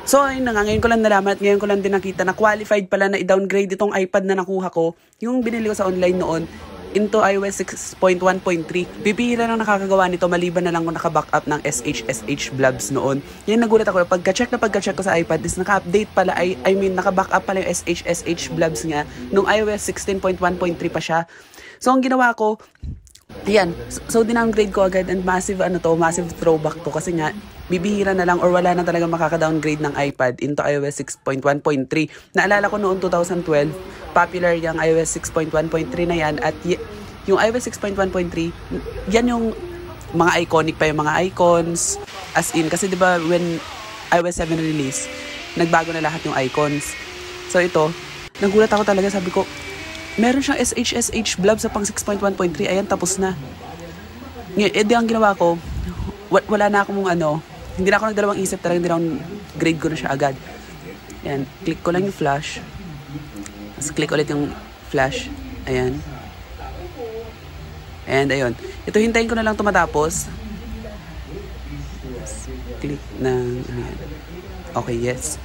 So ayun na nga, ngayon ko lang nalaman at ngayon ko lang din nakita na qualified pala na i-downgrade itong iPad na nakuha ko, yung binili ko sa online noon, into iOS 6.1.3. Bibihira lang nakakagawa nito maliban na lang kung naka-backup ng SH Blobs noon. Yan nagulat ako, pagka-check ko sa iPad is naka-update pala, I mean naka-backup pala yung SH Blobs nga nung iOS 16.1.3 pa siya. So ang ginawa ko, ayan, so dinowngrade ko agad and massive throwback to kasi nga bibihira na lang or wala na talaga makaka-downgrade ng iPad into iOS 6.1.3. Naalala ko noong 2012, popular yung iOS 6.1.3 na yan at yung iOS 6.1.3, yan yung mga iconic pa yung mga icons as in kasi 'di ba when iOS 7 release, nagbago na lahat yung icons. So ito, nagulat ako talaga, sabi ko, meron siyang SH Blob sa pang 6.1.3. Ayan, tapos na. Ngayon, ang ginawa ko, wala na akong hindi na ako nagdalawang isip, talagang grade ko na siya agad. Ayan, click ko lang yung flash. Tapos click ulit yung flash. Ayan. And ayun. Ito, hintayin ko na lang tumatapos. Click ng, ayan. Okay, yes.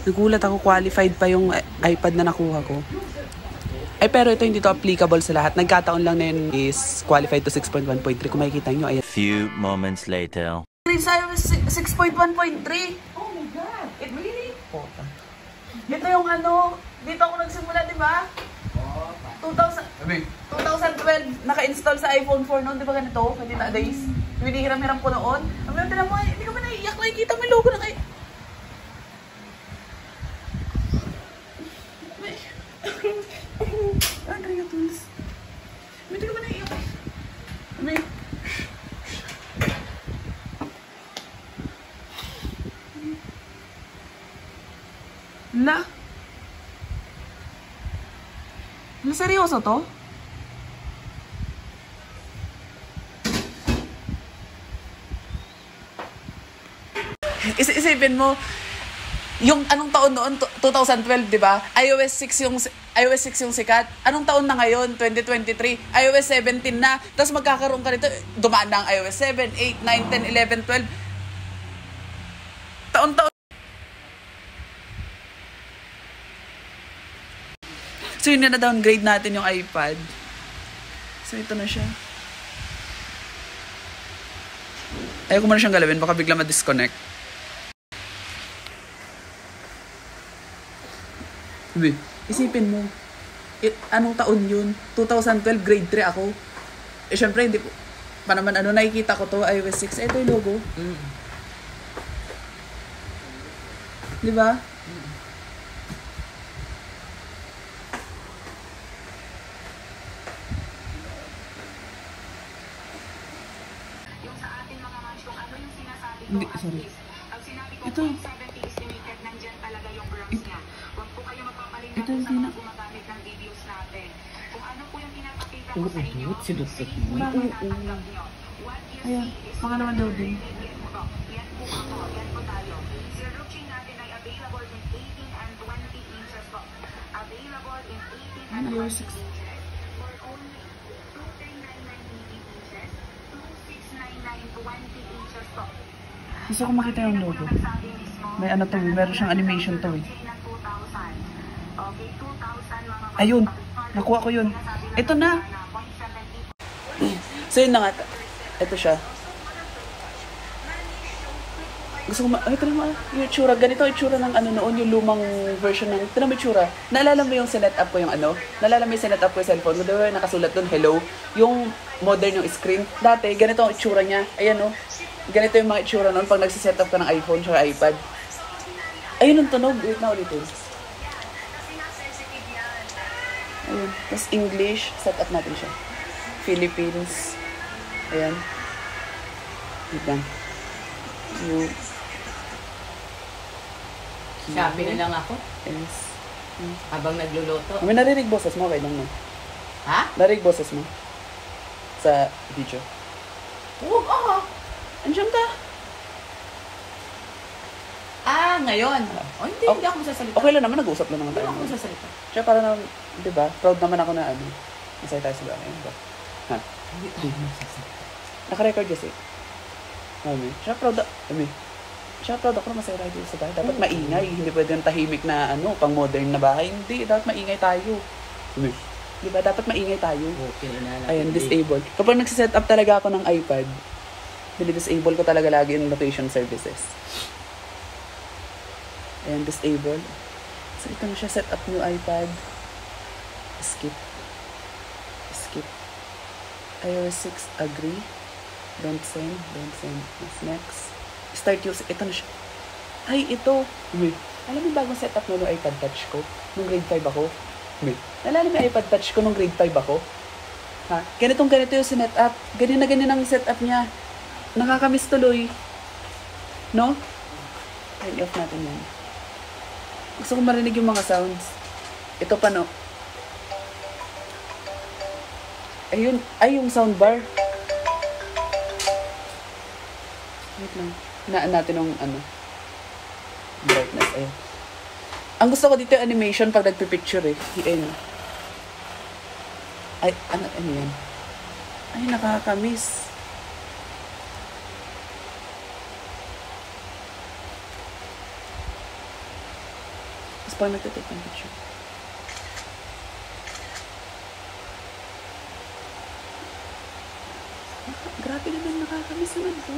Nagulat ako, qualified pa yung iPad na nakuha ko. Ay, pero ito hindi to applicable sa lahat. Nagkataon lang na yun is qualified to 6.1.3. Kung makikita nyo, ayan. Few moments later. Sa iOS 6.1.3. Oh my God! It really? Ito yung dito ako nagsimula, di ba? 2012, naka-install sa iPhone 4 noon, di ba ganito? Kanina days. Hinihiram-hiram ko noon. Ang tinan mo, hindi ka ba naiiyak? Nakikita mo yung logo na kayo. Ano yung tools? Hindi ka ba naiiyak? La? Seryoso to? Isipin mo, yung anong taon noon, 2012, di ba? iOS 6 yung sikat. Anong taon na ngayon? 2023. iOS 17 na. Tapos magkakaroon ka nito, dumaan na ang iOS 7, 8, 9, 10, 11, 12. Taon-taon. So yun na downgrade natin yung iPad. So ito na siya. Ayaw ko muna siyang galawin, baka bigla ma-disconnect. Isipin mo, anong taon yun? 2012, grade 3 ako. Eh syempre, hindi ko pa naman nakikita ko to, iOS 6. Ito yung logo. Di ba? Hindi, sorry. Ito. Ito hindi na. Oo, sinusot mo. Ayan, pangalaman daw din. Ano yung 6? Gusto ko makita yung logo. May to, meron siyang animation to eh. Ayun, nakuha ko yun. Ito na. So yun na nga. Ito siya. Gusto ko ito naman, yung itsura. Ganito yung itsura ng noon, yung lumang version ng, ito na may itsura. Naalala mo yung sinet up ko yung Naalala mo yung sinet up ko yung cellphone. Diba nakasulat doon, hello. Yung modern yung screen. Dati, ganito ang itsura niya. Ayan o. Ganito yung mga itsura noon pag nagsiset up ka ng iPhone tsaka iPad. Ayun ang tunog. Wait na ulitin. Ayun. Tapos English. Set up natin siya. Philippines. Ayan. Wait lang. Sabi na lang ako. Yes. Habang nagluluto. May narinig boses mo. Okay lang no? Ha? Narinig boses mo. Sa video. Oo, oo. Andiyan ka. Ah, ngayon. Hindi ako masasalita. Okay lang naman, nag-uusap lang naman tayo. Hindi ako masasalita. Siya para na, di ba? Proud naman ako na masaya tayo sa bahay. Ha? Hindi ako masasalita. Naka-record kasi. Mami. Siya proud Siya, proud ako na masaya tayo dito sa bahay. Dapat maingay. Hindi pwede yung tahimik na pang modern na bahay. Hindi, dapat maingay tayo. Di ba? Dapat maingay tayo. Okay na. Ayan, disable. Kapag nagsiset up talaga ako ng iPad, disable ko talaga lagi yung location services. Ayan, disable. So, ito na siya, set up new iPad. Skip. iOS 6, agree. Don't send. What's next? Start use. Ito na siya. Ay, ito. Alam mo bagong setup na iPad Touch ko? Nung grade 5 ako? Nalala mo yung iPad Touch ko nung grade 5 ako? Ha? Ganito yung setup. Ganyan ang setup niya. Nakakamiss tuloy. No? Turn off natin yan. Gusto ko marinig yung mga sounds. Ito pa, no? Ayun. Ay, yung soundbar. Wait lang. Hinaan natin yung brightness. Ayun. Ang gusto ko dito yung animation pag nagpipicture eh. Ayun. Ay, ano yan? Ay, nakakamiss. Tapos pag nagtitake ng picture. Grabe naman, nakakamiss naman po.